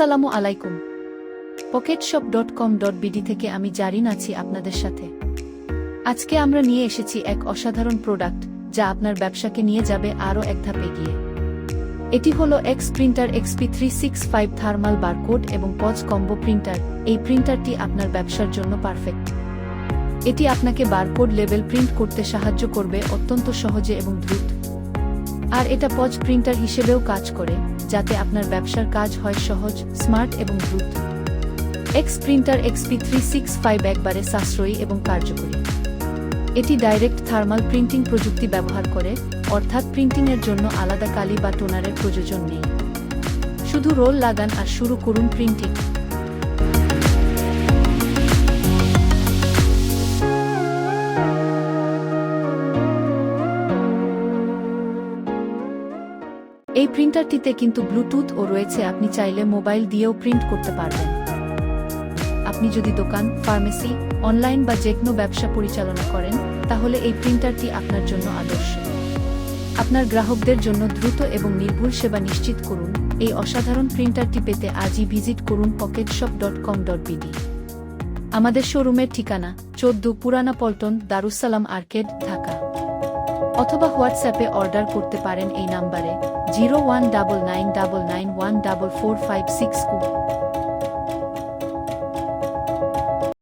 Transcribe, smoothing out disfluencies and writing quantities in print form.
আসসালামু আলাইকুম। pocketshop.com.bd থেকে আমি জারিন আছি আপনাদের সাথে। আজকে আমরা নিয়ে এসেছি এক অসাধারণ প্রোডাক্ট যা আপনার ব্যবসাকে নিয়ে যাবে আরও এক ধাপ এগিয়ে। এটি হলো x printer XP365 thermal barcode এবং পজ কম্বো প্রিন্টার। এই প্রিন্টারটি আপনার ব্যবসার জন্য পারফেক্ট। এটি আপনাকে বারকোড লেবেল প্রিন্ট করতে সাহায্য করবে অত্যন্ত সহজে এবং দ্রুত। আর এটা পজ প্রিন্টার হিসেবেও কাজ করে, যাতে আপনার ব্যবসার কাজ হয় সহজ, স্মার্ট এবং দ্রুত। এক্স প্রিন্টার XP365 একবারে সাশ্রয়ী এবং কার্যকরী। এটি ডাইরেক্ট থার্মাল প্রিন্টিং প্রযুক্তি ব্যবহার করে, অর্থাৎ প্রিন্টিংয়ের জন্য আলাদা কালি বা টোনারের প্রয়োজন নেই। শুধু রোল লাগান আর শুরু করুন প্রিন্টিং। এই প্রিন্টারটিতে কিন্তু ব্লুটুথ ও রয়েছে, আপনি চাইলে মোবাইল দিয়েও প্রিন্ট করতে পারবেন। আপনি যদি দোকান, ফার্মেসি, অনলাইন বা যেকোনো ব্যবসা পরিচালনা করেন, তাহলে এই প্রিন্টারটি আপনার জন্য আদর্শ। আপনার গ্রাহকদের জন্য দ্রুত এবং নির্ভুল সেবা নিশ্চিত করুন। এই অসাধারণ প্রিন্টারটি পেতে আজই ভিজিট করুন pocketshop.com.bd। আমাদের শোরুমের ঠিকানা 14 পুরানা পল্টন, দারুসালাম আর্কেড, ঢাকা। অথবা হোয়াটসঅ্যাপে অর্ডার করতে পারেন এই নাম্বারে 019999144562।